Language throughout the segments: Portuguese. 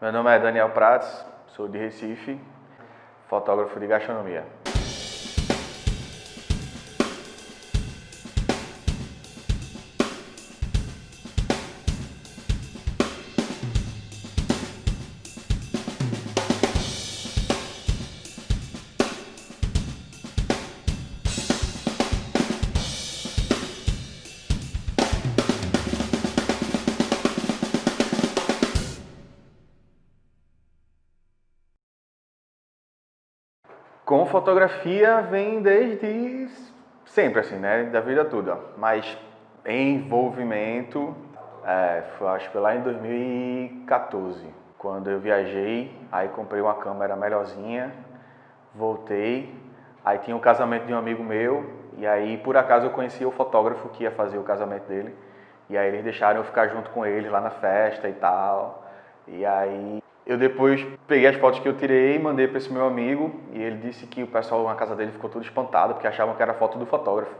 Meu nome é Daniel Prats, sou de Recife, fotógrafo de gastronomia. Com fotografia vem desde sempre, assim, né? Da vida toda. Mas envolvimento, acho que foi lá em 2014, quando eu viajei, aí comprei uma câmera melhorzinha, voltei, aí tinha o casamento de um amigo meu, e aí por acaso eu conheci o fotógrafo que ia fazer o casamento dele, e aí eles deixaram eu ficar junto com eles lá na festa e tal, e aí eu depois peguei as fotos que eu tirei e mandei para esse meu amigo, e ele disse que o pessoal na casa dele ficou todo espantado, porque achavam que era foto do fotógrafo.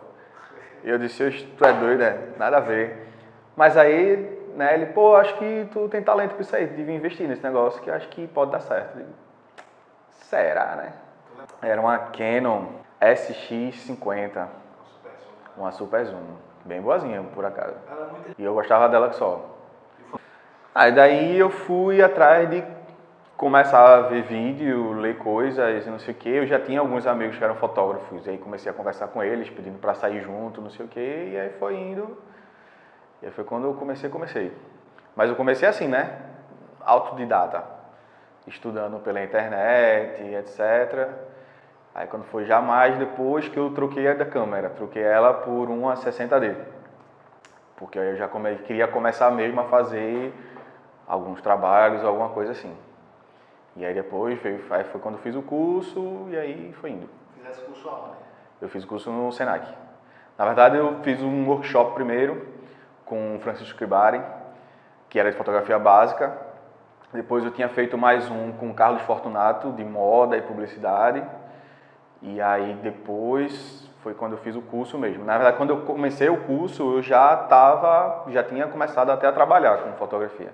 E eu disse, tu é doido, né? Nada a ver. Mas aí, né, ele, pô, acho que tu tem talento pra isso aí, tu devia investir nesse negócio que acho que pode dar certo. Eu digo, será, né? Era uma Canon SX50, uma Super Zoom, bem boazinha por acaso. E eu gostava dela que só. Aí daí eu fui atrás de começar a ver vídeo, ler coisas, não sei o que. Eu já tinha alguns amigos que eram fotógrafos, e aí comecei a conversar com eles, pedindo para sair junto, não sei o que, e aí foi indo. E aí foi quando eu comecei. Mas eu comecei assim, né? Autodidata, estudando pela internet, etc. Aí quando foi já mais depois que eu troquei a da câmera, troquei ela por uma 60D. Porque aí eu já queria começar mesmo a fazer alguns trabalhos, alguma coisa assim. E aí depois aí foi quando eu fiz o curso e aí foi indo. Fizesse curso aonde? Eu fiz o curso no Senac. Na verdade eu fiz um workshop primeiro com o Francisco Cribari, que era de fotografia básica. Depois eu tinha feito mais um com o Carlos Fortunato, de moda e publicidade. E aí depois foi quando eu fiz o curso mesmo. Na verdade, quando eu comecei o curso, eu já tinha começado até a trabalhar com fotografia.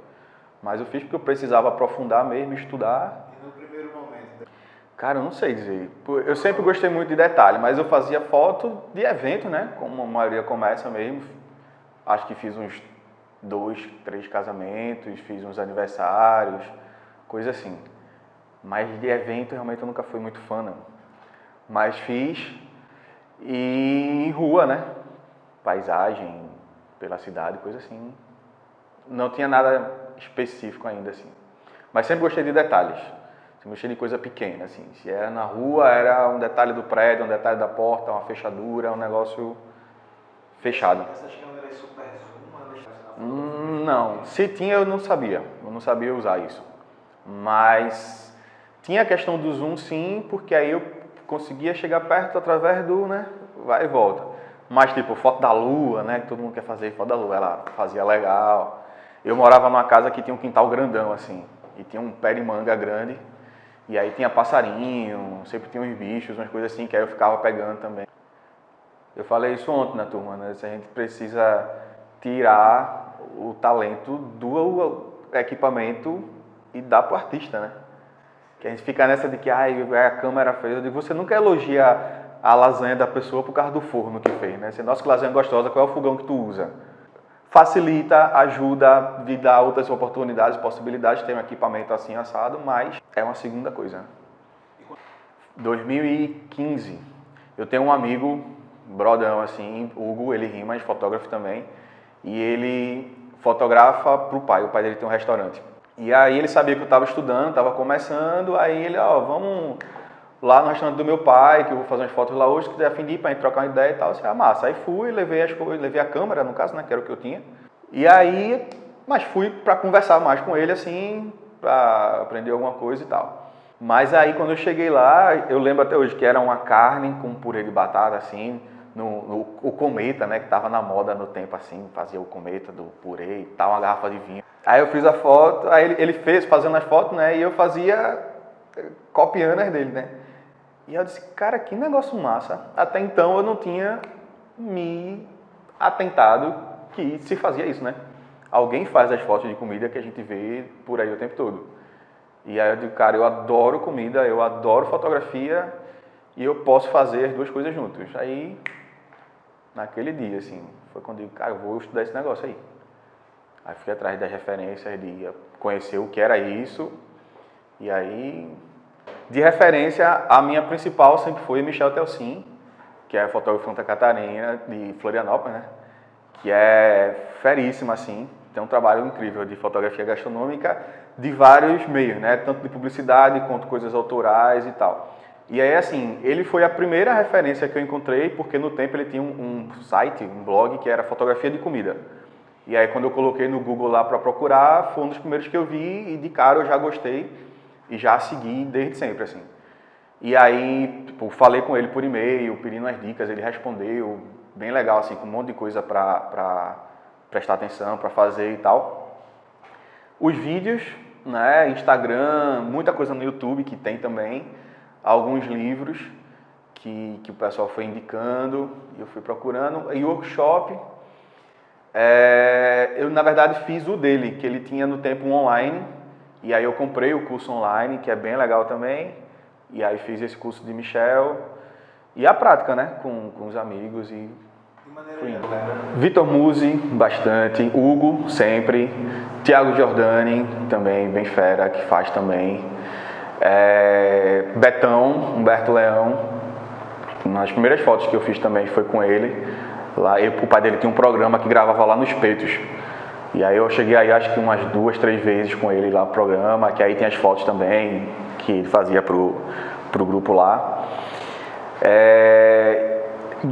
Mas eu fiz porque eu precisava aprofundar mesmo, estudar. E no primeiro momento? Cara, eu não sei dizer. Eu sempre gostei muito de detalhe, mas eu fazia foto de evento, né? Como a maioria começa mesmo. Acho que fiz uns 2, 3 casamentos, fiz uns aniversários, coisa assim. Mas de evento realmente eu nunca fui muito fã, não. Mas fiz e em rua, né? Paisagem pela cidade, coisa assim. Não tinha nada específico ainda, assim. Mas sempre gostei de detalhes. Sempre gostei de coisa pequena, assim. Se era na rua, era um detalhe do prédio, um detalhe da porta, uma fechadura, um negócio fechado. Essas câmeras super zoom, Não, se tinha eu não sabia usar isso. Mas tinha a questão do zoom sim, porque aí eu conseguia chegar perto através do, né, vai e volta. Mas tipo, foto da lua, né, que todo mundo quer fazer foto da lua, ela fazia legal. Eu morava numa casa que tinha um quintal grandão assim, e tinha um pé de manga grande, e aí tinha passarinho, sempre tinha uns bichos, umas coisas assim, que aí eu ficava pegando também. Eu falei isso ontem na turma, né? Se a gente precisa tirar o talento do equipamento e dar pro artista, né? Que a gente fica nessa de que a câmera fez. Eu digo, você nunca elogia a lasanha da pessoa por causa do forno que fez, né? Você, nossa, que lasanha gostosa, qual é o fogão que tu usa? Facilita, ajuda, de dar outras oportunidades, possibilidades de ter um equipamento assim assado, mas é uma segunda coisa. 2015, eu tenho um amigo, brodão assim, Hugo, ele rima, fotógrafo também, e ele fotografa pro pai, o pai dele tem um restaurante. E aí ele sabia que eu estava estudando, estava começando, aí ele, vamos lá no restaurante do meu pai, que eu vou fazer umas fotos lá hoje, se quiser a fim de ir pra gente trocar uma ideia e tal, assim, massa. Aí fui, levei as coisas, levei a câmera, no caso, né, que era o que eu tinha. E aí, mas fui para conversar mais com ele, assim, para aprender alguma coisa e tal. Mas aí quando eu cheguei lá, eu lembro até hoje que era uma carne com purê de batata, assim, o cometa, né, que tava na moda no tempo, assim, fazia o cometa do purê e tal, uma garrafa de vinho. Aí eu fiz a foto, aí ele fez fazendo as fotos, né, e eu fazia copiando as dele, né. E eu disse, cara, que negócio massa. Até então eu não tinha me atentado que se fazia isso, né? Alguém faz as fotos de comida que a gente vê por aí o tempo todo. E aí eu digo, cara, eu adoro comida, eu adoro fotografia e eu posso fazer as duas coisas juntos. Aí, naquele dia, assim, foi quando eu digo, cara, eu vou estudar esse negócio aí. Aí fui atrás das referências, de conhecer o que era isso. E aí, de referência, a minha principal sempre foi Michel Telcin, que é fotógrafo de Santa Catarina, de Florianópolis, né? Que é feríssima, assim. Tem um trabalho incrível de fotografia gastronômica de vários meios, né? Tanto de publicidade quanto coisas autorais e tal. E aí, assim, ele foi a primeira referência que eu encontrei, porque no tempo ele tinha um site, um blog, que era fotografia de comida. E aí, quando eu coloquei no Google lá para procurar, foi um dos primeiros que eu vi e de cara eu já gostei e já segui desde sempre, assim. E aí, tipo, falei com ele por e-mail, pedindo umas dicas, ele respondeu, bem legal, assim, com um monte de coisa para prestar atenção, para fazer e tal. Os vídeos, né, Instagram, muita coisa no YouTube que tem também, alguns livros que o pessoal foi indicando, e eu fui procurando, e workshop, eu na verdade fiz o dele, que ele tinha no tempo online, e aí eu comprei o curso online, que é bem legal também, e aí fiz esse curso de Michel, e a prática, né, com os amigos, e fui indo. Vitor Musi, bastante, Hugo, sempre, Thiago Giordani, também, bem fera, que faz também, Betão, Humberto Leão, nas primeiras fotos que eu fiz também foi com ele, lá, o pai dele tinha um programa que gravava lá nos Peitos, e aí eu cheguei aí acho que umas 2, 3 vezes com ele lá no programa, que aí tem as fotos também, que ele fazia pro grupo lá.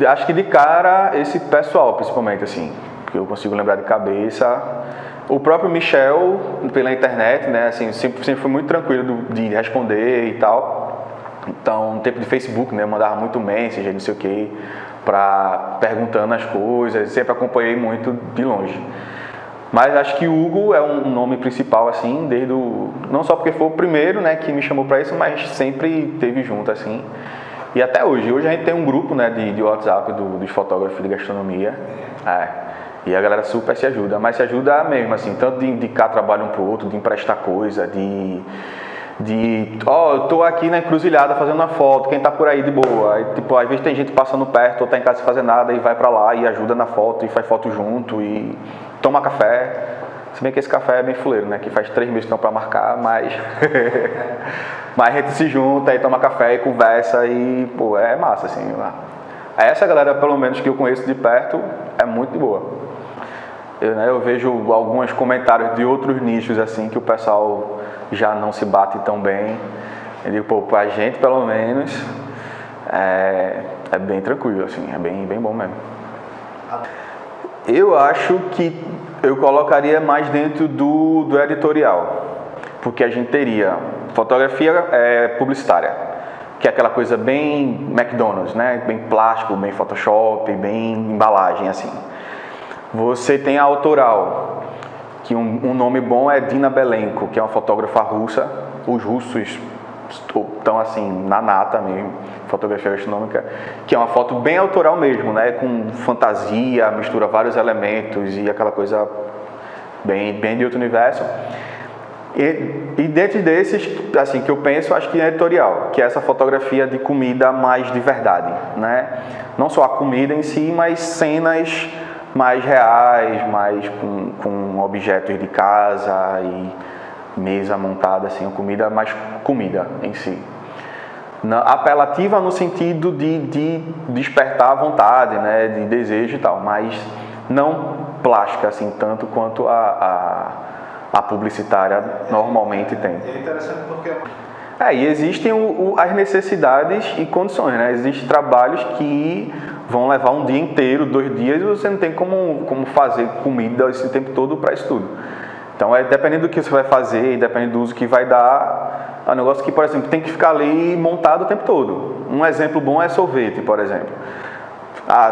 Acho que de cara esse pessoal, principalmente, assim, que eu consigo lembrar de cabeça. O próprio Michel, pela internet, né, assim, sempre foi muito tranquilo de responder e tal. Então, no tempo de Facebook, né, eu mandava muito message, não sei o que, perguntando as coisas, sempre acompanhei muito de longe. Mas acho que o Hugo é um nome principal, assim, não só porque foi o primeiro, né, que me chamou para isso, mas sempre teve junto, assim. E até hoje. Hoje a gente tem um grupo, né, de WhatsApp dos fotógrafos de gastronomia. E a galera super se ajuda, mas se ajuda mesmo, assim, tanto de indicar trabalho um pro outro, de emprestar coisa, eu tô aqui na encruzilhada fazendo uma foto, quem tá por aí de boa. Aí, tipo, às vezes tem gente passando perto, ou tá em casa sem fazer nada, e vai pra lá e ajuda na foto, e faz foto junto, e toma café. Se bem que esse café é bem fuleiro, né, que faz 3 meses que estão pra marcar, mas... mas a gente se junta e toma café e conversa e, pô, é massa, assim. Essa galera, pelo menos, que eu conheço de perto, é muito de boa. Eu vejo alguns comentários de outros nichos, assim, que o pessoal já não se bate tão bem. Eu digo, pô, pra gente, pelo menos, é bem tranquilo, assim, é bem bom mesmo. Eu acho que eu colocaria mais dentro do editorial, porque a gente teria fotografia publicitária, que é aquela coisa bem McDonald's, né? Bem plástico, bem Photoshop, bem embalagem, assim. Você tem a autoral, que um nome bom é Dina Belenko, que é uma fotógrafa russa. Os russos estão assim na nata mesmo, fotografia gastronômica, que é uma foto bem autoral mesmo, né? Com fantasia, mistura vários elementos e aquela coisa bem de outro universo. E dentro desses, assim, que eu penso, acho que é editorial, que é essa fotografia de comida mais de verdade, né? Não só a comida em si, mas cenas mais reais, mais com objetos de casa e mesa montada, assim, comida mais comida em si. Apelativa no sentido de despertar a vontade, né, de desejo e tal, mas não plástica, assim, tanto quanto a publicitária normalmente tem. É interessante porque... E existem as necessidades e condições, né? Existem trabalhos que vão levar um dia inteiro, 2 dias, e você não tem como fazer comida esse tempo todo para isso tudo. Então, dependendo do que você vai fazer, dependendo do uso que vai dar, é um negócio que, por exemplo, tem que ficar ali montado o tempo todo. Um exemplo bom é sorvete, por exemplo.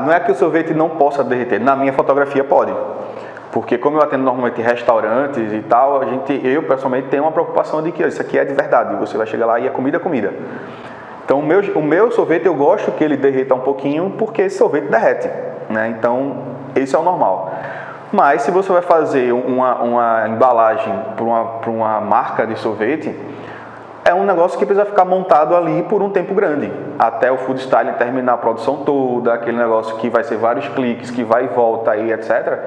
Não é que o sorvete não possa derreter, na minha fotografia pode. Porque como eu atendo normalmente restaurantes e tal, eu pessoalmente tenho uma preocupação de que isso aqui é de verdade, você vai chegar lá e é comida. Então o meu sorvete eu gosto que ele derreta um pouquinho, porque esse sorvete derrete, né? Então esse é o normal. Mas se você vai fazer uma embalagem para uma marca de sorvete, é um negócio que precisa ficar montado ali por um tempo grande, até o food styling terminar a produção toda, aquele negócio que vai ser vários cliques, que vai e volta aí, etc.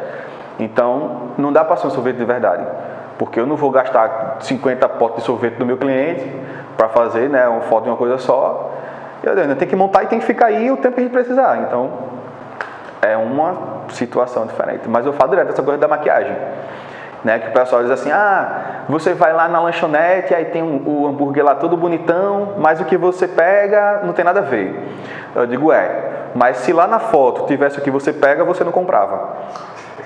Então, não dá para ser um sorvete de verdade, porque eu não vou gastar 50 potes de sorvete do meu cliente para fazer, né, uma foto de uma coisa só. Eu tenho que montar e tem que ficar aí o tempo que a gente precisar. Então, é uma situação diferente. Mas eu falo direto dessa coisa da maquiagem. Né, que o pessoal diz assim, você vai lá na lanchonete, aí tem o hambúrguer lá todo bonitão, mas o que você pega não tem nada a ver. Eu digo, mas se lá na foto tivesse o que você pega, você não comprava.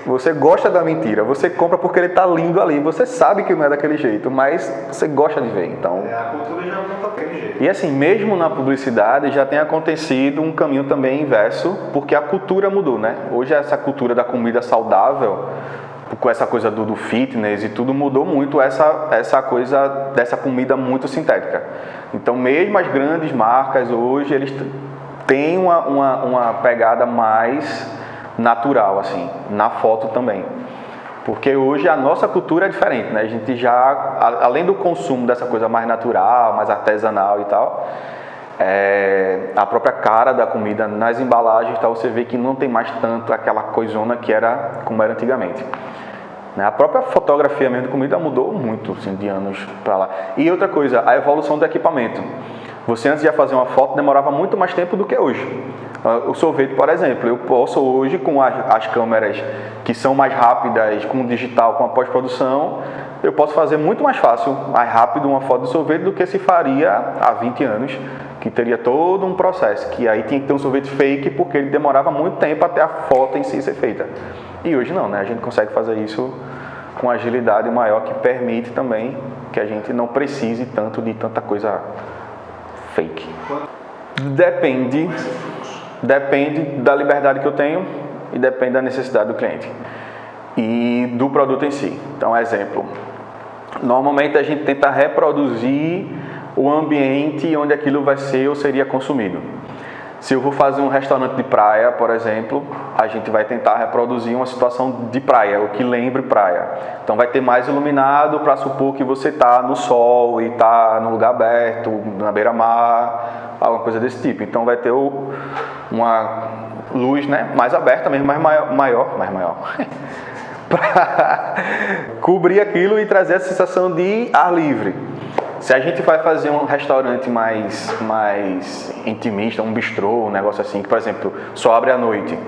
Você gosta da mentira, você compra porque ele está lindo ali, você sabe que não é daquele jeito, mas você gosta de ver. Então, a cultura já não está daquele jeito. E assim, mesmo na publicidade já tem acontecido um caminho também inverso, porque a cultura mudou, né? Hoje essa cultura da comida saudável, com essa coisa do fitness e tudo, mudou muito essa coisa dessa comida muito sintética. Então, mesmo as grandes marcas hoje, eles têm uma pegada mais natural, assim, na foto também. Porque hoje a nossa cultura é diferente, né? A gente já, além do consumo dessa coisa mais natural, mais artesanal e tal, a própria cara da comida nas embalagens e tal, você vê que não tem mais tanto aquela coisona que era como era antigamente. A própria fotografia mesmo de comida mudou muito, assim, de anos para lá. E outra coisa, a evolução do equipamento. Você antes de fazer uma foto demorava muito mais tempo do que hoje. O sorvete, por exemplo, eu posso hoje com as câmeras que são mais rápidas, com o digital, com a pós-produção, eu posso fazer muito mais fácil, mais rápido uma foto de sorvete do que se faria há 20 anos, que teria todo um processo, que aí tinha que ter um sorvete fake porque ele demorava muito tempo até a foto em si ser feita. E hoje não, né? A gente consegue fazer isso com agilidade maior, que permite também que a gente não precise tanto de tanta coisa fake. Depende da liberdade que eu tenho e depende da necessidade do cliente e do produto em si. Então, exemplo, normalmente a gente tenta reproduzir o ambiente onde aquilo vai ser ou seria consumido. Se eu vou fazer um restaurante de praia, por exemplo, a gente vai tentar reproduzir uma situação de praia, o que lembre praia. Então vai ter mais iluminado para supor que você está no sol e está no lugar aberto, na beira-mar, alguma coisa desse tipo. Então vai ter uma luz, né, mais aberta mesmo, mais maior para cobrir aquilo e trazer a sensação de ar livre. Se a gente vai fazer um restaurante mais intimista, um bistrô, um negócio assim, que, por exemplo, só abre à noite,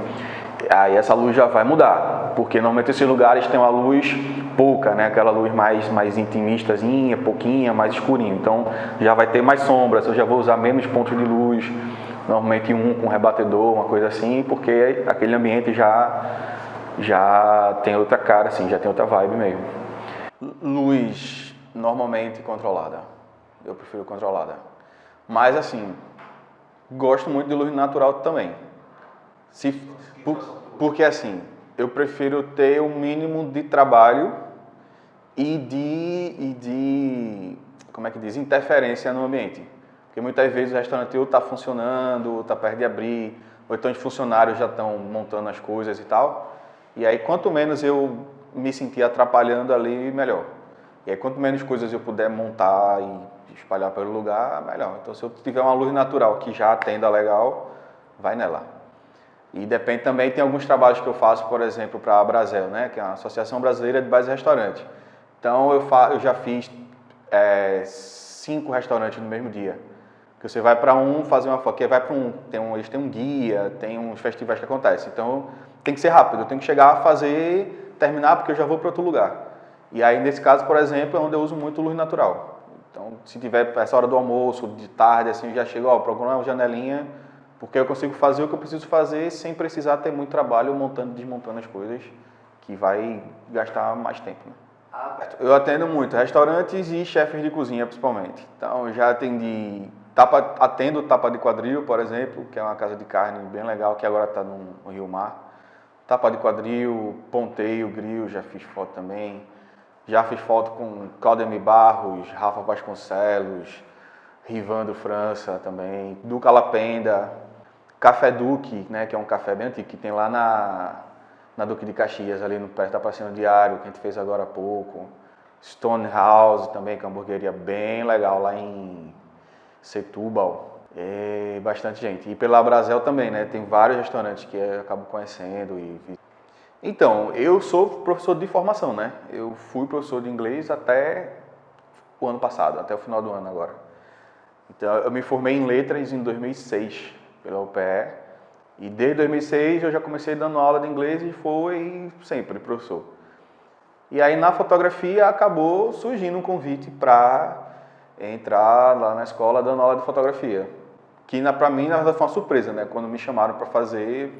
aí essa luz já vai mudar, porque normalmente esses lugares têm uma luz pouca, né? Aquela luz mais intimistazinha, pouquinha, mais escurinho. Então já vai ter mais sombras, eu já vou usar menos pontos de luz, normalmente um com rebatedor, uma coisa assim, porque aquele ambiente já tem outra cara, assim, já tem outra vibe mesmo. Luz normalmente controlada. Eu prefiro controlada. Mas assim, gosto muito de luz natural também. Porque assim, eu prefiro ter o mínimo de trabalho e de como é que diz, interferência no ambiente. Porque muitas vezes o restaurante ou está funcionando, ou está perto de abrir, ou então os funcionários já estão montando as coisas e tal. E aí quanto menos eu me sentir atrapalhando ali, melhor. E aí, quanto menos coisas eu puder montar e espalhar pelo lugar, melhor. Então, se eu tiver uma luz natural que já atenda legal, vai nela. E depende também, tem alguns trabalhos que eu faço, por exemplo, para a Brasel, né, que é a Associação Brasileira de Bares e Restaurantes. Então, eu já fiz 5 restaurantes no mesmo dia. Que você vai para um fazer uma foto, vai para eles têm um guia, tem uns festivais que acontecem. Então, tem que ser rápido, eu tenho que chegar a fazer, terminar, porque eu já vou para outro lugar. E aí, nesse caso, por exemplo, é onde eu uso muito luz natural. Então, se tiver essa hora do almoço, de tarde, assim, eu já chego, procuro uma janelinha, porque eu consigo fazer o que eu preciso fazer sem precisar ter muito trabalho montando e desmontando as coisas, que vai gastar mais tempo, né? Eu atendo muito restaurantes e chefes de cozinha, principalmente. Então, eu já atendo Tapa de Quadril, por exemplo, que é uma casa de carne bem legal, que agora está no Rio Mar. Tapa de Quadril, Ponteio, Grill, já fiz foto também. Já fiz foto com Claudemir Barros, Rafa Vasconcelos, Rivando França também, Duca Lapenda, Café Duque, né, que é um café bem antigo, que tem lá na na Duque de Caxias, ali no perto da Pracinha Diário, que a gente fez agora há pouco. Stonehouse também, que é uma hamburgueria bem legal lá em Setúbal. E bastante gente. E pela Brasel também, né? Tem vários restaurantes que eu acabo conhecendo. Então, eu sou professor de formação, né? Eu fui professor de inglês até o ano passado, até o final do ano agora. Então, eu me formei em letras em 2006 pela UPE. E desde 2006 eu já comecei dando aula de inglês e fui sempre professor. E aí na fotografia acabou surgindo um convite para entrar lá na escola dando aula de fotografia. Que para mim, na verdade, foi uma surpresa, né? Quando me chamaram para fazer,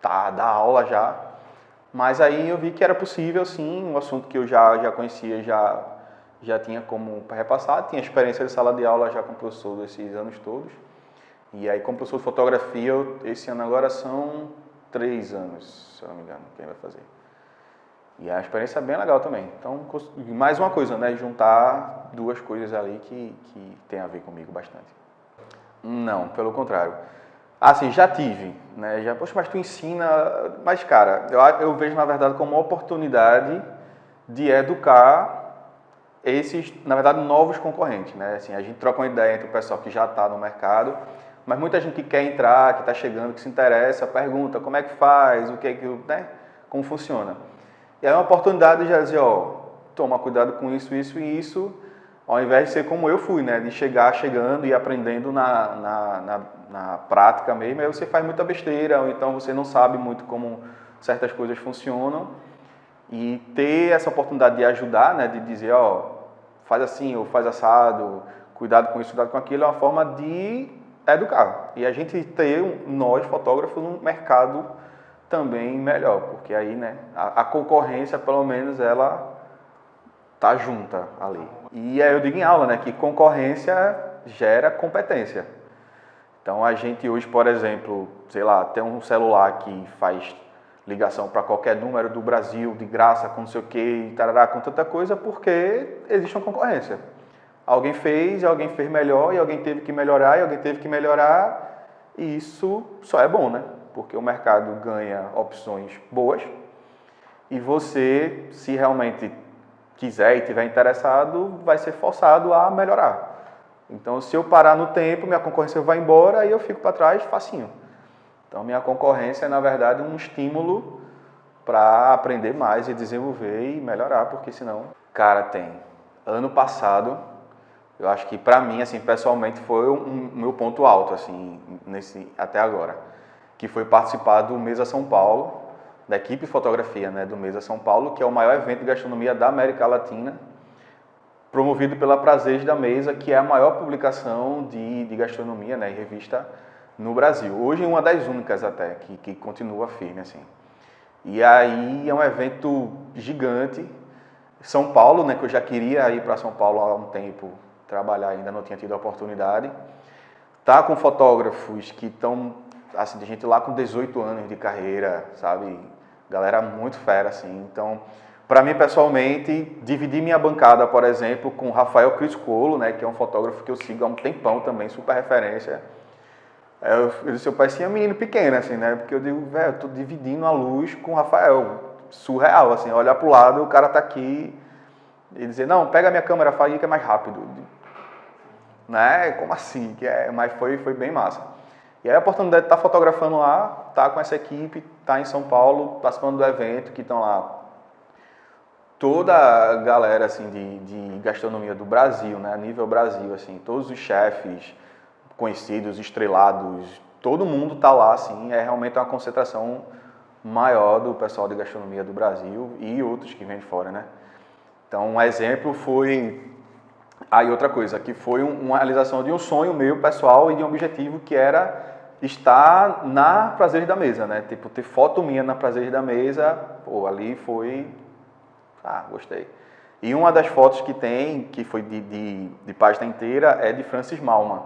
dar aula já. Mas aí eu vi que era possível, sim, um assunto que eu já conhecia, já tinha como repassar. Tinha experiência de sala de aula já com professor desses anos todos. E aí, como professor de fotografia, esse ano agora são 3 anos, se eu não me engano, quem vai fazer. E a experiência é bem legal também. Então, mais uma coisa, né? Juntar duas coisas ali que tem a ver comigo bastante. Não, pelo contrário. Assim, já tive, né? Poxa, mas tu ensina... Mas, cara, eu vejo, na verdade, como uma oportunidade de educar esses, na verdade, novos concorrentes, né? Assim, a gente troca uma ideia entre o pessoal que já está no mercado, mas muita gente que quer entrar, que está chegando, que se interessa, pergunta como é que faz, o que é que, né? Como funciona. E aí é uma oportunidade de já dizer, toma cuidado com isso, isso e isso, ao invés de ser como eu fui, né? De chegando e aprendendo na prática mesmo, aí você faz muita besteira, ou então você não sabe muito como certas coisas funcionam. E ter essa oportunidade de ajudar, né? De dizer, faz assim ou faz assado, cuidado com isso, cuidado com aquilo, é uma forma de educar. E a gente ter, nós fotógrafos, um mercado também melhor, porque aí, né, a concorrência, pelo menos, ela tá junta ali. E aí eu digo em aula, né, que concorrência gera competência. Então a gente hoje, por exemplo, sei lá, tem um celular que faz ligação para qualquer número do Brasil, de graça, com não sei o que, e tarará, com tanta coisa, porque existe uma concorrência. Alguém fez melhor, e alguém teve que melhorar, e alguém teve que melhorar, e isso só é bom, né? Porque o mercado ganha opções boas, e você, se realmente quiser e estiver interessado, vai ser forçado a melhorar. Então, se eu parar no tempo, minha concorrência vai embora, e eu fico para trás facinho. Então, minha concorrência é, na verdade, um estímulo para aprender mais e desenvolver e melhorar, porque senão... Cara, tem. Ano passado, eu acho que para mim, assim, pessoalmente, foi o meu ponto alto, assim, até agora, que foi participar do Mesa São Paulo, da equipe de fotografia, né, do Mesa São Paulo, que é o maior evento de gastronomia da América Latina, promovido pela Prazeres da Mesa, que é a maior publicação de gastronomia, né, e revista no Brasil. Hoje é uma das únicas até, que continua firme, assim. E aí é um evento gigante. São Paulo, né, que eu já queria ir para São Paulo há um tempo, trabalhar, ainda não tinha tido a oportunidade. Tá com fotógrafos que estão, assim, de gente lá com 18 anos de carreira, sabe? Galera muito fera, assim. Então, para mim, pessoalmente, dividir minha bancada, por exemplo, com o Rafael Criscolo, né, que é um fotógrafo que eu sigo há um tempão também, super referência. Eu disse, eu parecia um menino pequeno, assim, né? Porque eu digo, velho, eu tô dividindo a luz com o Rafael. Surreal, assim, olhar pro lado, o cara tá aqui e dizer, não, pega a minha câmera, faz que é mais rápido. Né? Como assim? Mas foi bem massa. E aí a oportunidade de estar fotografando lá, tá com essa equipe, tá em São Paulo, participando do evento, que estão lá toda a galera, assim, de gastronomia do Brasil, né? A nível Brasil, assim, todos os chefes conhecidos, estrelados, todo mundo tá lá, assim, é realmente uma concentração maior do pessoal de gastronomia do Brasil e outros que vêm de fora, né? Então, um exemplo foi... Aí outra coisa, que foi uma realização de um sonho meu, pessoal, e de um objetivo que era estar na Prazeres da Mesa, né? Tipo, ter foto minha na Prazeres da Mesa, pô, ali foi... gostei. E uma das fotos que tem, que foi de página inteira, é de Francis Malman.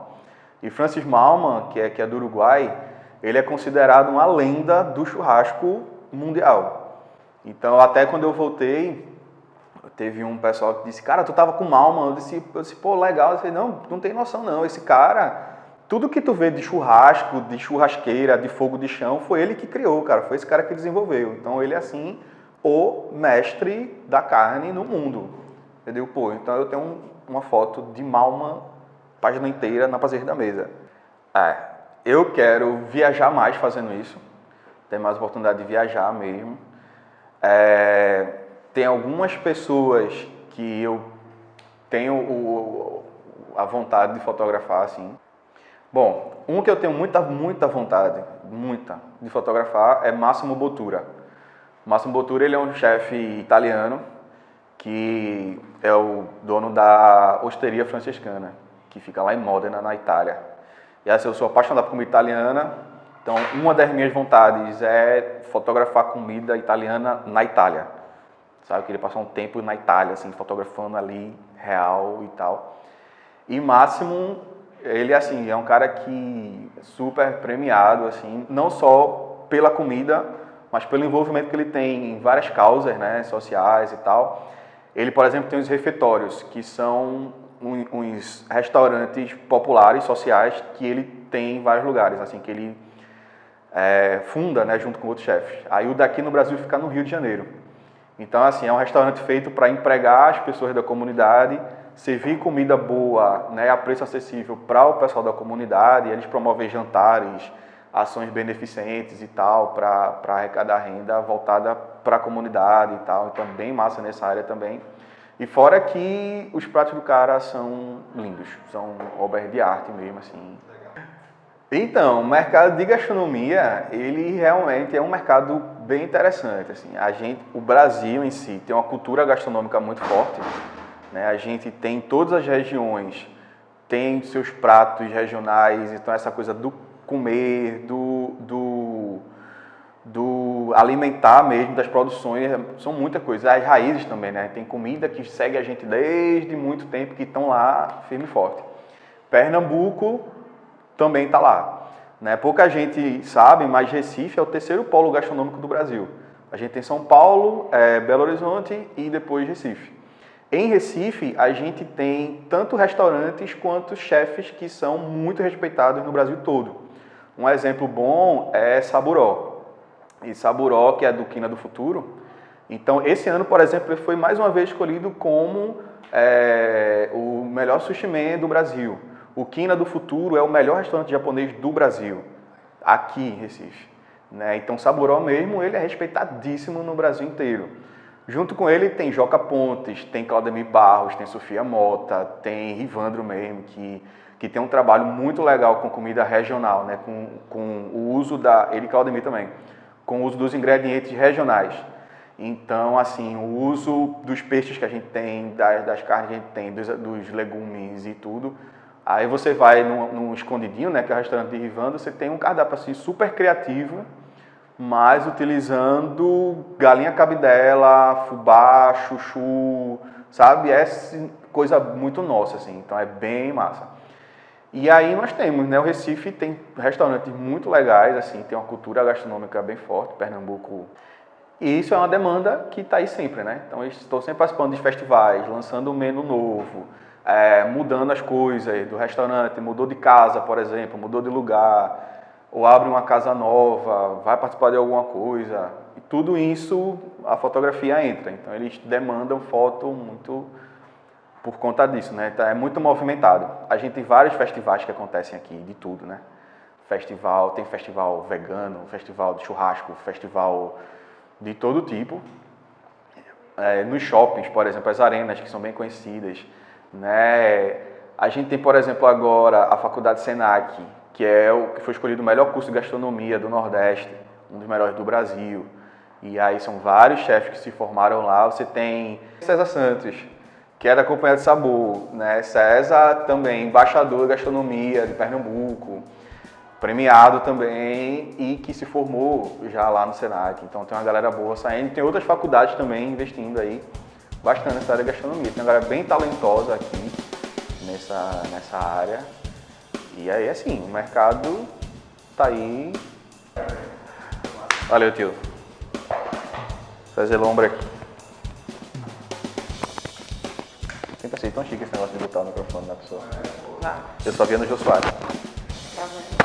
E Francis Malman, que é do Uruguai, ele é considerado uma lenda do churrasco mundial. Então, até quando eu voltei, teve um pessoal que disse, cara, tu tava com Malman. Eu disse, pô, legal. Eu disse, não tem noção não, esse cara Tudo que tu vê de churrasco, de churrasqueira, de fogo de chão, foi ele que criou, cara. Foi esse cara que desenvolveu. Então ele é assim, o mestre da carne no mundo. Entendeu? Pô, então eu tenho uma foto de Malman, página inteira, na parede da mesa. Eu quero viajar mais fazendo isso. Ter mais oportunidade de viajar mesmo. Tem algumas pessoas que eu tenho a vontade de fotografar, assim. Bom, um que eu tenho muita vontade, de fotografar é Massimo Bottura. Massimo Bottura, ele é um chefe italiano que é o dono da Osteria Francescana, que fica lá em Modena, na Itália. E assim, eu sou apaixonado por comida italiana, então uma das minhas vontades é fotografar comida italiana na Itália. Sabe, eu queria passar um tempo na Itália, assim, fotografando ali, real e tal. E Máximo, ele, assim, é um cara que é super premiado, assim, não só pela comida, mas pelo envolvimento que ele tem em várias causas, né, sociais e tal. Ele, por exemplo, tem os refeitórios, que são uns restaurantes populares, sociais, que ele tem em vários lugares, assim, que ele funda, né, junto com outros chefes. Aí o daqui no Brasil fica no Rio de Janeiro. Então, assim, é um restaurante feito para empregar as pessoas da comunidade, servir comida boa, né, a preço acessível para o pessoal da comunidade. Eles promovem jantares, ações beneficentes e tal, para arrecadar renda voltada para a comunidade e tal. Então, bem massa nessa área também. E fora que os pratos do cara são lindos, são obras de arte mesmo, assim. Então, o mercado de gastronomia, ele realmente é um mercado bem interessante, assim. O Brasil em si tem uma cultura gastronômica muito forte, né? A gente tem todas as regiões, tem seus pratos regionais, então essa coisa do comer, do alimentar mesmo, das produções, são muita coisa. As raízes também, né? Tem comida que segue a gente desde muito tempo, que estão lá firme e forte. Pernambuco também está lá, né? Pouca gente sabe, mas Recife é o terceiro polo gastronômico do Brasil. A gente tem São Paulo, Belo Horizonte e depois Recife. Em Recife, a gente tem tanto restaurantes quanto chefes que são muito respeitados no Brasil todo. Um exemplo bom é Saburó. E Saburó, que é do Quina do Futuro. Então, esse ano, por exemplo, ele foi mais uma vez escolhido como o melhor sushi man do Brasil. O Quina do Futuro é o melhor restaurante japonês do Brasil, aqui em Recife, né? Então, Saburó mesmo, ele é respeitadíssimo no Brasil inteiro. Junto com ele tem Joca Pontes, tem Claudemir Barros, tem Sofia Mota, tem Rivandro mesmo, que tem um trabalho muito legal com comida regional, né? Com o uso ele e Claudemir também, com o uso dos ingredientes regionais. Então, assim, o uso dos peixes que a gente tem, das carnes que a gente tem, dos legumes e tudo. Aí você vai num escondidinho, né, que é o restaurante de Rivandro, você tem um cardápio assim super criativo, mas utilizando galinha cabidela, fubá, chuchu, sabe? É coisa muito nossa, assim, então é bem massa. E aí nós temos, né, o Recife tem restaurantes muito legais, assim, tem uma cultura gastronômica bem forte, Pernambuco. E isso é uma demanda que está aí sempre, né? Então eu estou sempre participando de festivais, lançando um menu novo, mudando as coisas do restaurante, mudou de casa, por exemplo, mudou de lugar, ou abre uma casa nova, vai participar de alguma coisa. E tudo isso, a fotografia entra. Então, eles demandam foto muito por conta disso, né? Então, é muito movimentado. A gente tem vários festivais que acontecem aqui, de tudo, né? Tem festival vegano, festival de churrasco, festival de todo tipo. Nos shoppings, por exemplo, as arenas, que são bem conhecidas, né? A gente tem, por exemplo, agora a Faculdade Senac, que foi escolhido o melhor curso de gastronomia do Nordeste, um dos melhores do Brasil. E aí são vários chefes que se formaram lá. Você tem César Santos, que é da Companhia de Sabor, né? César também, embaixador de gastronomia de Pernambuco, premiado também e que se formou já lá no Senac. Então tem uma galera boa saindo. Tem outras faculdades também investindo aí bastante nessa área de gastronomia. Tem uma galera bem talentosa aqui nessa área. E aí, assim, o mercado tá aí. Valeu, tio. Fazer lombra aqui. Sempre achei tão chique esse negócio de botar o microfone na pessoa. Eu só via no Jô Soares. Tá vendo?